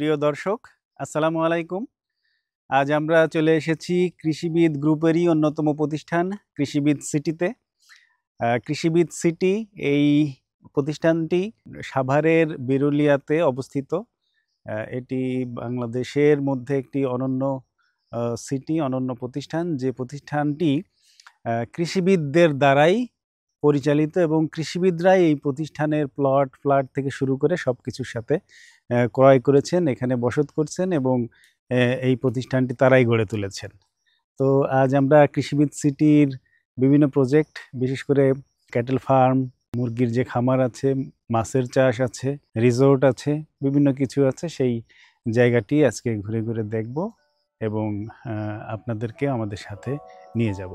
প্রিয় দর্শক, আসসালামু আলাইকুম। আজ আমরা চলে এসেছি কৃষিবিদ গ্রুপেরই অন্যতম প্রতিষ্ঠান কৃষিবিদ সিটিতে। কৃষিবিদ সিটি এই প্রতিষ্ঠানটি সাভারের বিরুলিয়াতে অবস্থিত। এটি বাংলাদেশের মধ্যে একটি অনন্য সিটি, অনন্য প্রতিষ্ঠান, যে প্রতিষ্ঠানটি কৃষিবিদদের দ্বারাই পরিচালিত এবং কৃষিবিদরাই এই প্রতিষ্ঠানের ফ্ল্যাট থেকে শুরু করে সব কিছুর সাথে ক্রয় করেছেন, এখানে বসত করছেন এবং এই প্রতিষ্ঠানটি তারাই গড়ে তুলেছেন। তো আজ আমরা কৃষিবিদ সিটির বিভিন্ন প্রজেক্ট, বিশেষ করে ক্যাটেল ফার্ম, মুরগির যে খামার আছে, মাছের চাষ আছে, রিসোর্ট আছে, বিভিন্ন কিছু আছে, সেই জায়গাটি আজকে ঘুরে ঘুরে দেখব এবং আপনাদেরকে আমাদের সাথে নিয়ে যাব।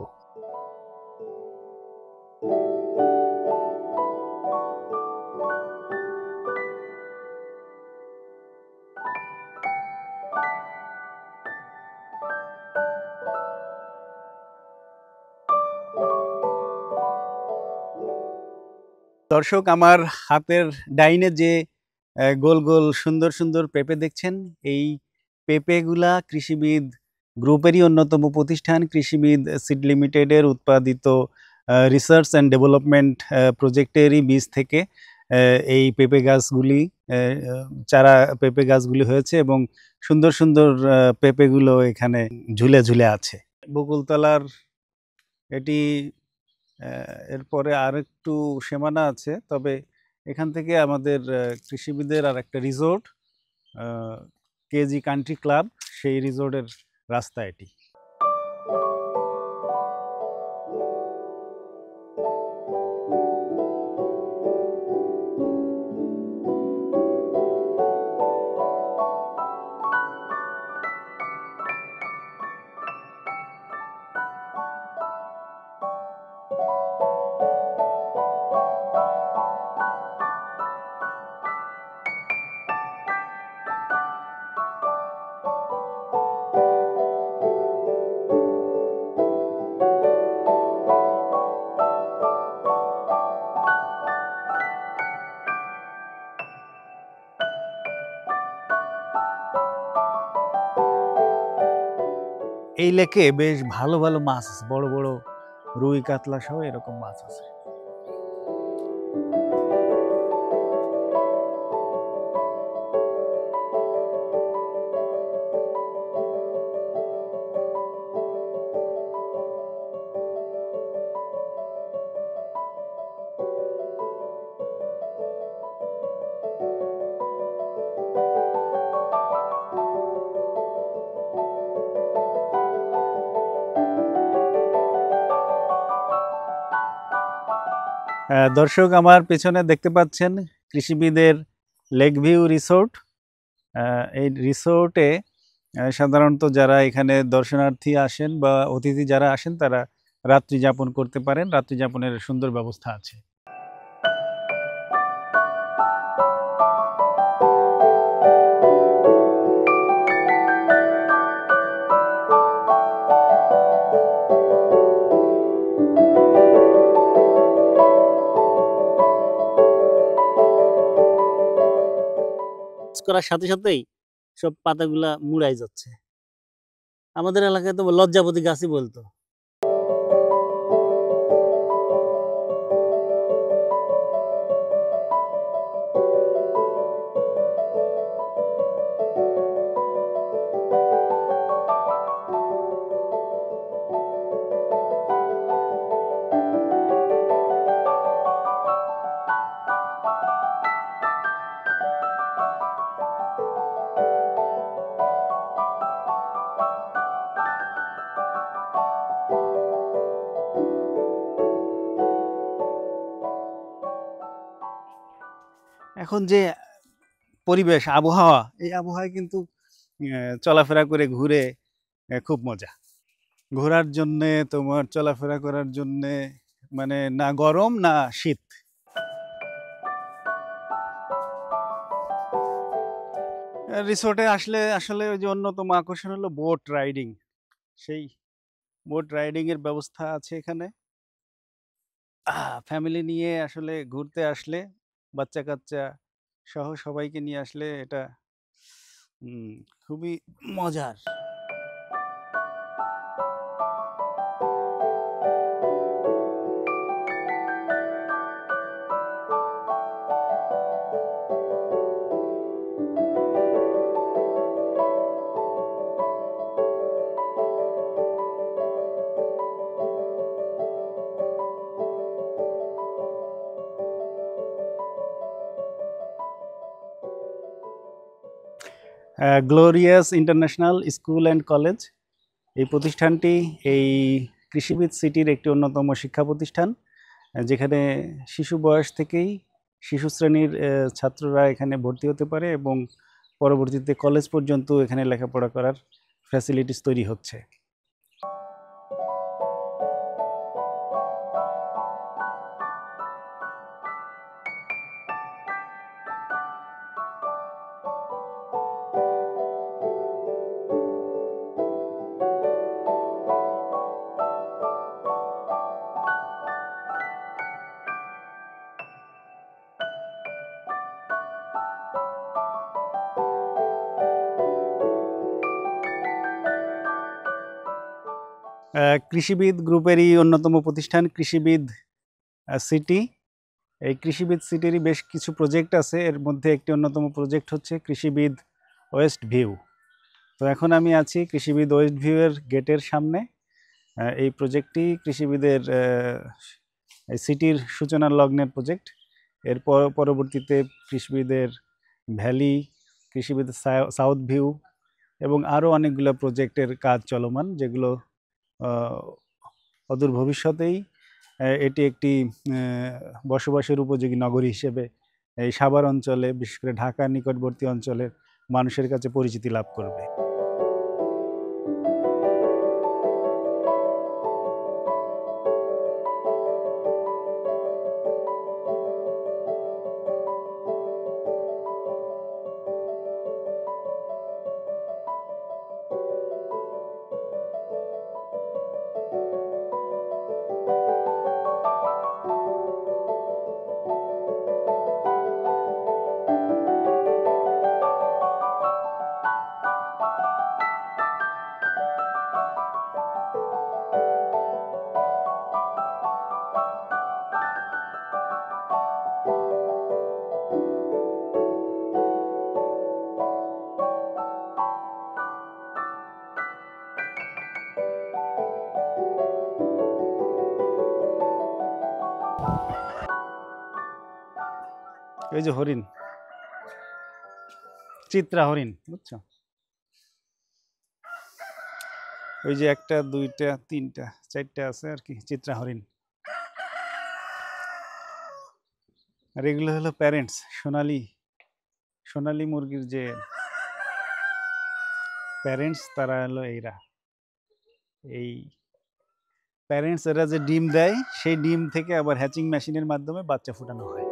দর্শক, আমার হাতের ডাইনে যে গোল গোল সুন্দর সুন্দর পেঁপে দেখছেন, এই পেঁপেগুলা কৃষিবিদ গ্রুপেরই অন্যতম প্রতিষ্ঠান কৃষিবিদ সিড লিমিটেডের উৎপাদিত রিসার্চ অ্যান্ড ডেভেলপমেন্ট প্রজেক্টেরই বীজ থেকে এই পেঁপে গাছগুলি, চারা পেঁপে গাছগুলি হয়েছে এবং সুন্দর সুন্দর পেঁপেগুলো এখানে ঝুলে ঝুলে আছে। বকুলতলার এটি এরপরে আর একটু সীমানা আছে, তবে এখান থেকে আমাদের কৃষিবিদের আর একটা রিসোর্ট, কেজি কান্ট্রি ক্লাব, সেই রিসোর্টের রাস্তা এটি। এই লেকে বেশ ভালো ভালো মাছ আছে, বড় বড় রুই কাতলা সহ এরকম মাছ আছে। দর্শক, আমার পেছনে দেখতে পাচ্ছেন কৃষিবিদের লেক ভিউ রিসোর্ট। এই রিসোর্টে সাধারণত যারা এখানে দর্শনার্থী আসেন বা অতিথি যারা আসেন, তারা রাত্রি যাপন করতে পারেন। রাত্রি যাপনের সুন্দর ব্যবস্থা আছে। করার সাথে সাথেই সব পাতাগুলা মুড়াই যাচ্ছে। আমাদের এলাকায় তো লজ্জাপতি গাছই বলতো। এখন যে পরিবেশ, আবহাওয়া, এই আবহাওয়ায় কিন্তু চলাফেরা করে ঘুরে খুব মজা। ঘোরার জন্যে, তোমার চলাফেরা করার জন্যে, মানে না গরম না শীত। রিসোর্টে আসলে আসলে ওই যে অন্যতম আকর্ষণ হলো বোট রাইডিং। সেই বোট রাইডিং এর ব্যবস্থা আছে এখানে। ফ্যামিলি নিয়ে আসলে ঘুরতে আসলে, বাচ্চা কাচ্চা সহ সবাইকে নিয়ে আসলে এটা খুবই মজার। Glorious international school and college, এই প্রতিষ্ঠানটি এই কৃষিবিদ সিটির একটি অন্যতম শিক্ষা প্রতিষ্ঠান, যেখানে শিশু বয়স থেকেই শিশু শ্রেণীর ছাত্ররা এখানে ভর্তি হতে পারে এবং পরবর্তীতে কলেজ পর্যন্ত এখানে লেখাপড়া করার ফ্যাসিলিটিস তৈরি হচ্ছে। কৃষিবিদ গ্রুপেরই অন্যতম প্রতিষ্ঠান কৃষিবিদ সিটি। এই কৃষিবিদ সিটিরই বেশ কিছু প্রজেক্ট আছে, এর মধ্যে একটি অন্যতম প্রজেক্ট হচ্ছে কৃষিবিদ ওয়েস্ট ভিউ। তো এখন আমি আছি কৃষিবিদ ওয়েস্ট ভিউয়ের গেটের সামনে। এই প্রজেক্টটি কৃষিবিদের এই সিটির সূচনা লগ্নের প্রজেক্ট। এর পরবর্তীতে কৃষিবিদের ভ্যালি, কৃষিবিদের সাউথ ভিউ এবং আরও অনেকগুলো প্রজেক্টের কাজ চলমান, যেগুলো অদূর ভবিষ্যতেই এটি একটি বসবাসের উপযোগী নগরী হিসেবে এই সাভার অঞ্চলে, বিশেষ করে ঢাকার নিকটবর্তী অঞ্চলের মানুষের কাছে পরিচিতি লাভ করবে। ওই যে হরিণ, চিত্রা হরিণ, বুঝছো? ওই যে একটা, দুইটা, তিনটা, চারটা আছে আর কি চিত্রা হরিণ। আর এগুলো হলো প্যারেন্টস, সোনালী মুরগির যে প্যারেন্টস, তারা হলো এইরা। এই প্যারেন্টস এরা যে ডিম দেয়, সেই ডিম থেকে আবার হ্যাচিং মেশিনের মাধ্যমে বাচ্চা ফোটানো হয়।